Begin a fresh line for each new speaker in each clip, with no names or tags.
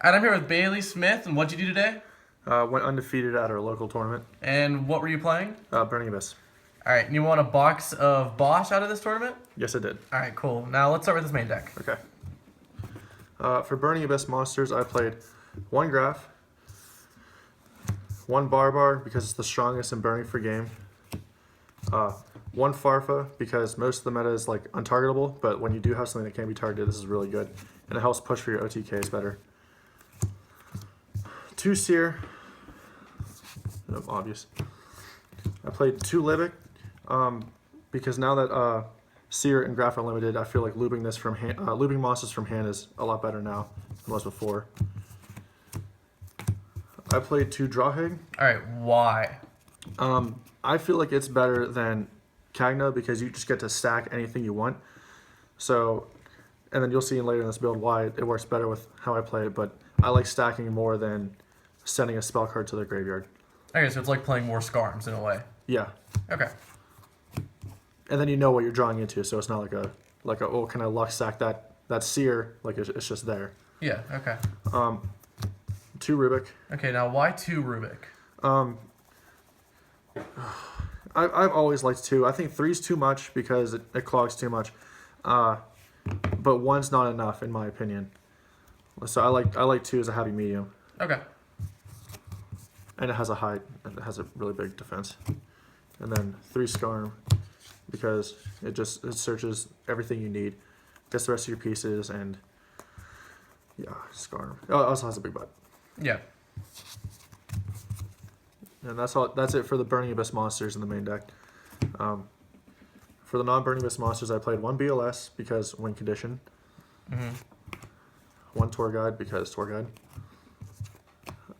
And I'm here with Bailey Smith, and what'd you do today?
Went undefeated at our local tournament.
And what were you playing?
Burning Abyss.
Alright, and you want a box of BOSH out of this tournament?
Yes, I did.
Alright, cool. Now let's start with this main deck.
Okay. For Burning Abyss monsters, I played one Graph, one Barbar because it's the strongest in Burning for game, one Farfa because most of the meta is like untargetable, but when you do have something that can be targeted, this is really good, and it helps push for your OTKs better. Two Seer, obvious. I played two Libic because now that Seer and Graph are limited, I feel like looping this from hand, looping monsters from hand is a lot better now than it was before. I played two Drawhig.
Alright, why?
I feel like it's better than Kagna because you just get to stack anything you want. So, and then you'll see later in this build why it works better with how I play it, but I like stacking more than sending a spell card to the graveyard.
Okay, so it's like playing more Skarms in a way.
Yeah.
Okay.
And then you know what you're drawing into, so it's not like a oh, can I luck stack that Seer? Like it's just there.
Yeah, okay.
Two Rubik.
Okay, now why 2 Rubik?
I've always liked 2. I think 3's too much because it clogs too much, but 1's not enough in my opinion. So I like 2 as a happy medium.
Okay.
And it has a really big defense. And then 3 Skarm because it searches everything you need, gets the rest of your pieces, and yeah, Skarm. Oh, it also has a big butt.
Yeah.
And that's it for the Burning Abyss monsters in the main deck. For the non-Burning Abyss monsters, I played one BLS because win condition. One Tour Guide because Tour Guide.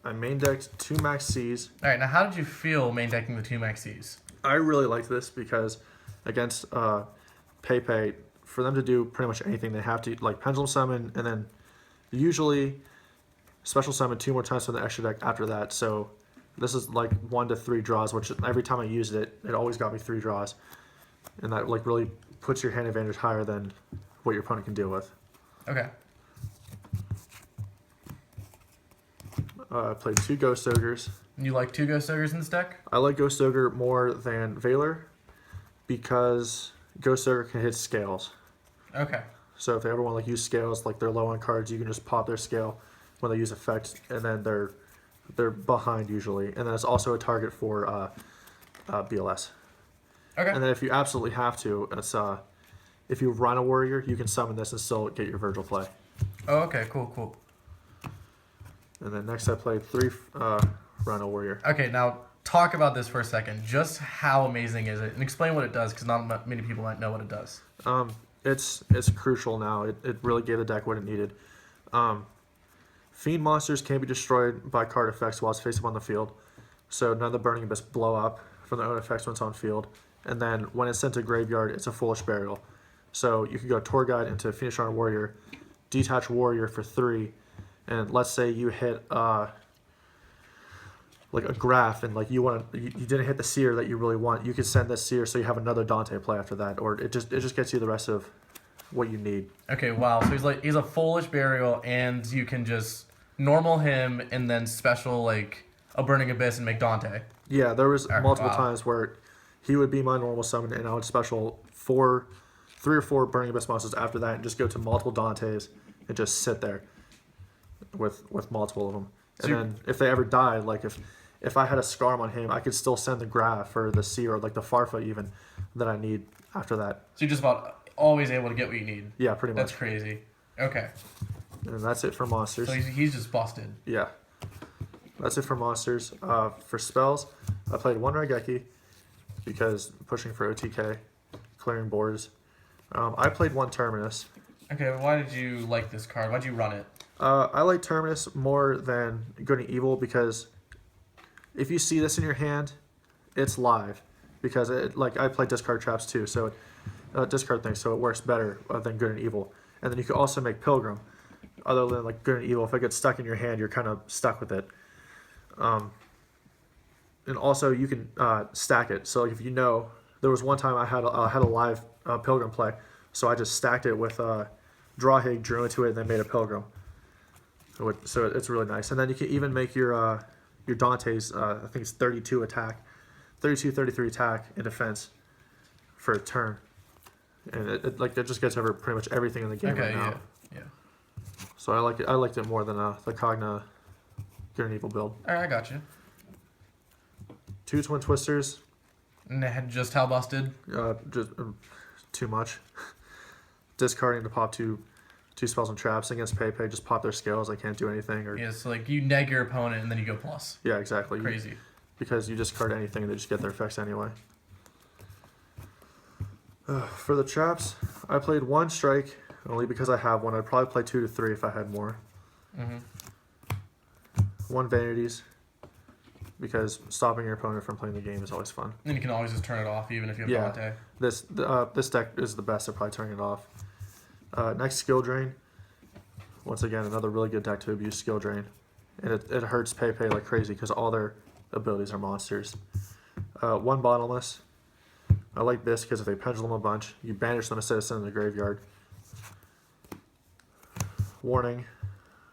I main decked 2 Max Cs.
Alright, now how did you feel main decking the 2 Max Cs?
I really liked this because against Pepe, for them to do pretty much anything, they have to like Pendulum Summon and then usually Special Summon 2 more times from the extra deck after that. So this is like 1 to 3 draws, which every time I used it, it always got me 3 draws. And that like really puts your hand advantage higher than what your opponent can deal with.
Okay.
I played 2 Ghost Ogres.
And you like 2 Ghost Ogres in this deck?
I like Ghost Ogre more than Valor because Ghost Ogre can hit scales.
Okay.
So if they ever want to like use scales, like they're low on cards, you can just pop their scale when they use effect, and then they're behind usually. And then it's also a target for BLS.
Okay.
And then if you absolutely have to, it's if you run a warrior, you can summon this and still get your Virgil play.
Oh, okay, cool.
And then next I played 3 Rhino Warrior.
Okay, now talk about this for a second. Just how amazing is it? And explain what it does, because not many people might know what it does.
It's crucial now. It really gave the deck what it needed. Fiend monsters can be destroyed by card effects while it's face up on the field. So none of the Burning Abyss blow up from their own effects when it's on field. And then when it's sent to graveyard, it's a Foolish Burial. So you can go Tour Guide into Phoenix Runner Warrior, detach Warrior for 3, and let's say you hit like a Graph and like you didn't hit the Seer that you really want. You can send this Seer so you have another Dante play after that, or it just gets you the rest of what you need.
Okay, wow. So he's a Foolish Burial, and you can just normal him and then special like a Burning Abyss and make Dante.
Yeah, there was multiple
wow.
times where he would be my normal summon, and I would special 3 or 4 Burning Abyss monsters after that, and just go to multiple Dantes and just sit there with multiple of them. And then if they ever died, like if I had a Skarm on him, I could still send the Graph or the Seer or like the Farfa even that I need after that.
So you're just about always able to get what you need.
Yeah, pretty much.
That's crazy. Okay.
And that's it for monsters.
So he's just busted.
Yeah. That's it for monsters. For spells, I played 1 Raigeki because pushing for OTK, clearing boards. I played 1 Terminus.
Okay, why did you like this card? Why'd you run it?
I like Terminus more than Good and Evil because if you see this in your hand, it's live. Because I play discard traps too, so discard things, so it works better than Good and Evil. And then you can also make Pilgrim. Other than like Good and Evil, if it gets stuck in your hand, you're kind of stuck with it. And also you can stack it. So like if you know, there was one time I had a live Pilgrim play, so I just stacked it with Drawhig, drew into it, and then made a Pilgrim. So it's really nice. And then you can even make your Dante's, I think it's 32 attack, 32, 33 attack and defense for a turn. And it just gets over pretty much everything in the game right now.
Yeah.
So I like it. I liked it more than the Cogna Good and Evil build.
All right, I got you.
2 Twin Twisters.
Just how busted?
Just too much. Discarding to pop two spells and traps against Pepe. Just pop their skills. They can't do anything. Or
Yeah, so like you neg your opponent and then you go plus.
yeah, exactly.
Crazy.
Because you discard anything and they just get their effects anyway. For the traps, I played 1 strike only because I have one. I'd probably play 2 to 3 if I had more. 1 vanities because stopping your opponent from playing the game is always fun.
And you can always just turn it off even if you have Dante.
This deck is the best at probably turning it off. Next, skill drain. Once again, another really good deck to abuse skill drain, and it hurts Pepe like crazy because all their abilities are monsters. 1 bottomless. I like this because if they pendulum a bunch, you banish them instead of sending them to the graveyard. Warning,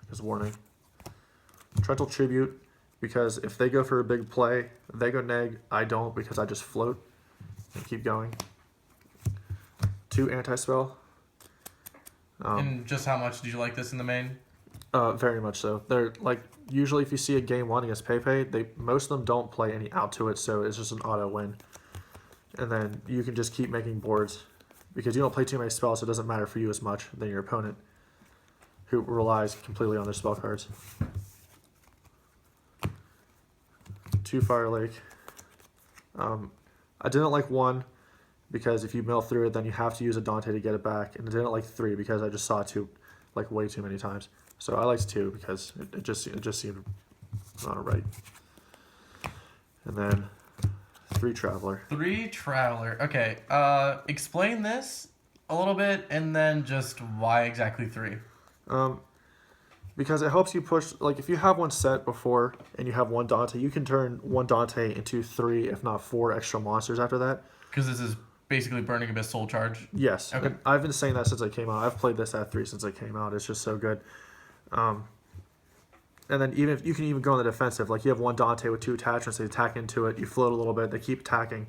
because warning. Trental Tribute, because if they go for a big play, they go neg. I don't because I just float and keep going. 2 anti-spell.
And just how much did you like this in the main?
Very much so. They're like usually if you see a game 1 against Pepe, most of them don't play any out to it, so it's just an auto win. And then you can just keep making boards because you don't play too many spells, so it doesn't matter for you as much than your opponent, who relies completely on their spell cards. 2 Fire Lake. I didn't like 1 because if you mill through it, then you have to use a Dante to get it back, and I didn't like 3 because I just saw 2 like way too many times. So I liked 2 because it just seemed not right. And then 3 Traveler.
3 Traveler. Okay. Explain this a little bit, and then just why exactly 3.
Because it helps you push, like if you have 1 set before and you have 1 Dante, you can turn 1 Dante into 3, if not 4 extra monsters after that.
Because this is basically Burning Abyss Soul Charge.
Yes.
Okay.
And I've been saying that since it came out. I've played this at 3 since it came out. It's just so good. And then even if you can even go on the defensive, like you have 1 Dante with 2 attachments, they attack into it, you float a little bit, they keep attacking.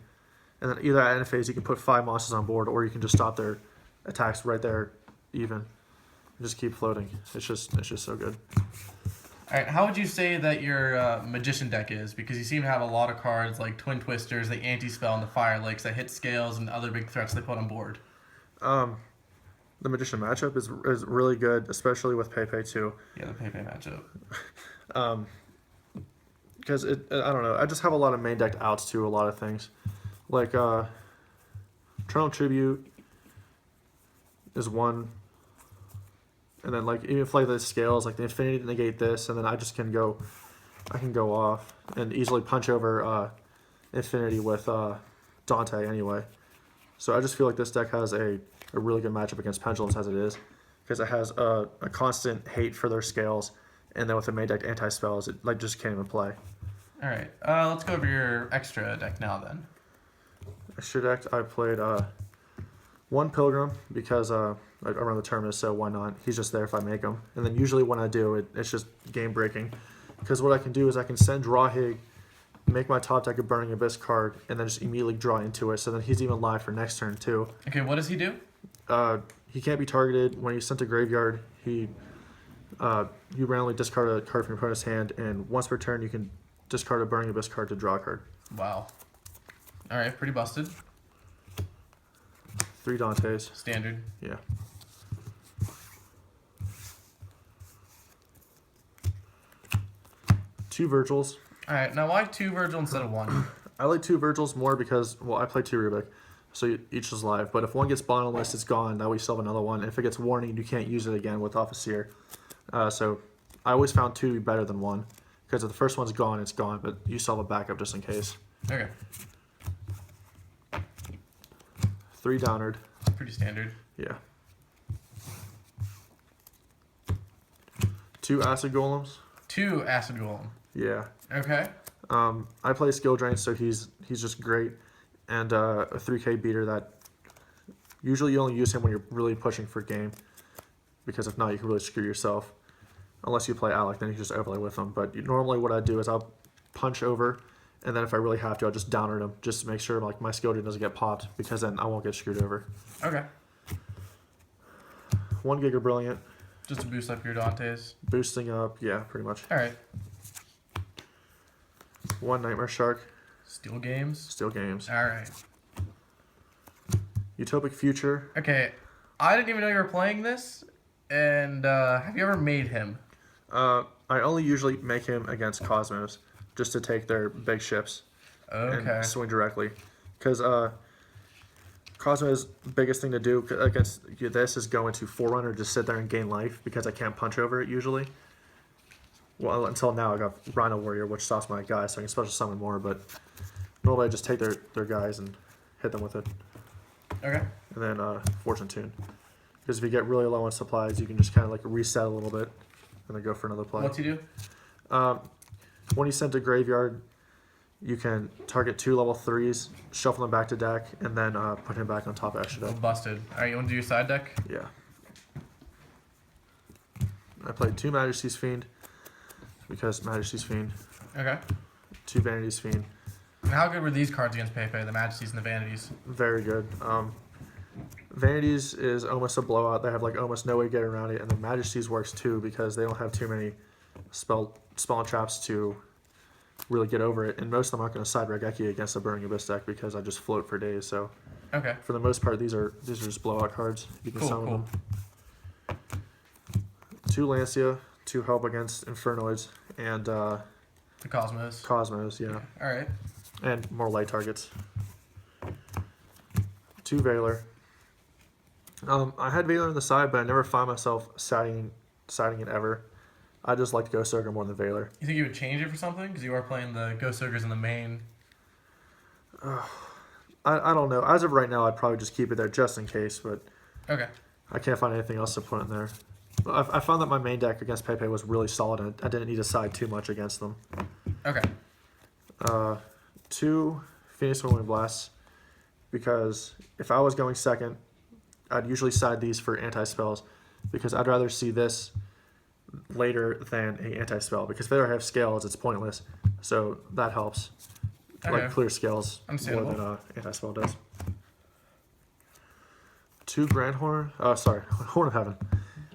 And then either at end phase you can put 5 monsters on board, or you can just stop their attacks right there even. Just keep floating. It's just so good.
All right, how would you say that your Magician deck is? Because you seem to have a lot of cards like Twin Twisters, the Anti-Spell, and the Fire Lakes that hit scales and other big threats they put on board.
The Magician matchup is really good, especially with Pepe too.
Yeah, the Pepe matchup.
Because I don't know, I just have a lot of main deck outs to a lot of things. Like Eternal Tribute is 1. And then like even if like the scales, like the Infinity to negate this, and then I can go off and easily punch over Infinity with Dante anyway. So I just feel like this deck has a really good matchup against Pendulums as it is, because it has a constant hate for their scales, and then with the main deck anti-spells, it like just can't even play.
All right, let's go over your extra deck now then.
Extra deck, I played 1 Pilgrim because I run the Terminus, so why not? He's just there if I make him. And then usually when I do, it's just game breaking, because what I can do is I can send Drawhig, make my top deck a Burning Abyss card, and then just immediately draw into it. So then he's even live for next turn too.
Okay, what does he do?
He can't be targeted. When he's sent to graveyard, you randomly discard a card from your opponent's hand, and once per turn you can discard a Burning Abyss card to draw a card.
Wow. All right, pretty busted.
3 Dantes.
Standard.
Yeah. 2 Virgils.
All right, now why 2 Virgil instead of 1?
I like 2 Virgils more because, well, I play 2 Rubik, so each is live. But if 1 gets bottomless, it's gone. Now we still have another one. And if it gets warning, you can't use it again with Officer. So I always found 2 to be better than 1, because if the first one's gone, it's gone. But you still have a backup just in case.
Okay.
3 Downard.
Pretty standard.
Yeah. 2 Acid Golems.
2 Acid Golem.
Yeah.
Okay.
I play Skill Drain, so he's just great. And a 3K beater that usually you only use him when you're really pushing for game, because if not, you can really screw yourself. unless you play Alec, then you just overlay with them. But normally what I do is I'll punch over, and then if I really have to, I'll just downer them just to make sure like my skill doesn't get popped, because then I won't get screwed over.
Okay.
1 Giga Brilliant.
Just to boost up your Dantes.
Boosting up, yeah, pretty much.
All right.
1 Nightmare Shark.
Steel games.
Steel games.
All right.
Utopic Future.
Okay, I didn't even know you were playing this. And have you ever made him?
I only usually make him against Cosmos, just to take their big ships
Okay.
and swing directly. Because Cosmo's biggest thing to do against this is go into Forerunner, just sit there and gain life, because I can't punch over it usually. Well, until now I got Rhino Warrior, which stops my guys, so I can special summon more, but normally I just take their guys and hit them with it.
Okay.
And then Fortune Tune. Because if you get really low on supplies, you can just kind of like reset a little bit and then go for another play.
What's he do?
When you send to Graveyard, you can target 2 level 3s, shuffle them back to deck, and then put him back on top of extra deck.
Busted. All right, you want to do your side deck?
Yeah. I played 2 Majesty's Fiend, because Majesty's Fiend.
Okay.
2 Vanity's Fiend.
And how good were these cards against Pepe, the Majesties and the Vanities?
Very good. Vanities is almost a blowout. They have like almost no way to get around it, and the Majesties works too, because they don't have too many spell and traps to really get over it, and most of them aren't going to side Regeki against a Burning Abyss deck, because I just float for days. So
Okay.
for the most part, these are just blowout cards. You can summon them. 2 Lancia, 2 help against Infernoids, and
The Cosmos.
Cosmos, yeah,
All right.
and more light targets. 2 Valor. I had Valor on the side, but I never found myself siding it ever. I just like Ghost Ogre more than Valor.
You think you would change it for something? Because you are playing the Ghost Ogres in the main.
I don't know. As of right now, I'd probably just keep it there just in case, but
Okay.
I can't find anything else to put in there. I found that my main deck against Pepe was really solid, and I didn't need to side too much against them.
Okay.
2 Phoenix Whirlwind Blasts, because if I was going second, I'd usually side these for anti-spells, because I'd rather see this later than a anti-spell, because if they don't have scales, it's pointless. So that helps.
Okay.
Like clear scales more
Understandable.
than anti-spell does. 2 Grand Horn. Oh, sorry, Horn of Heaven.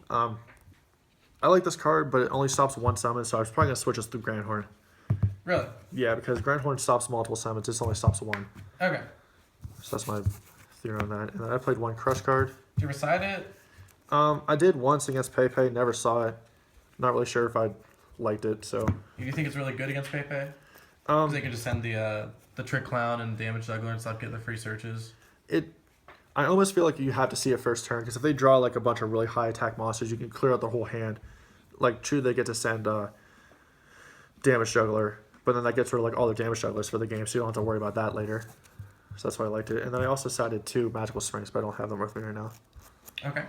I like this card, but it only stops 1 summon, so I was probably gonna switch this to Grand Horn.
Really?
Yeah, because Grand Horn stops multiple summons. This only stops 1.
Okay.
So that's my theory on that. And then I played 1 Crush card.
Did you ever side it?
I did once against Pepe. Never saw it. Not really sure if I liked it. So.
Do you think it's really good against Pepe? Because they can just send the Trick Clown and Damage Juggler and stuff, get the free searches.
I almost feel like you have to see it first turn, because if they draw like a bunch of really high attack monsters, you can clear out their whole hand. Like, true, they get to send Damage Juggler, but then that gets rid of like all their Damage Jugglers for the game, so you don't have to worry about that later. So that's why I liked it. And then I also sided 2 Magical Springs, but I don't have them with me right now.
Okay.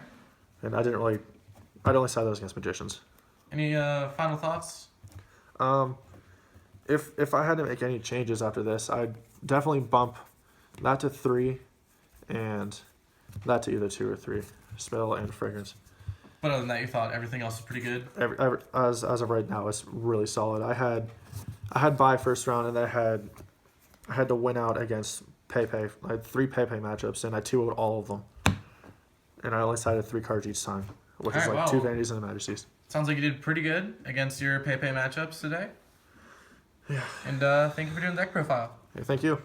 And I'd only side those against Magicians.
Any final thoughts?
If I had to make any changes after this, I'd definitely bump that to 3, and that to either 2 or 3. Spell and Fragrance.
But other than that, you thought everything else is pretty good?
As of right now, it's really solid. I had bye first round, and I had to win out against Pepe. I had 3 Pepe matchups, and I 2-0'd all of them. And I only sided 3 cards each time, which is
Alright,
like
wow.
2 Vanities and a Majesties.
Sounds like you did pretty good against your Pepe matchups today.
Yeah.
And thank you for doing the deck profile.
Hey, thank you.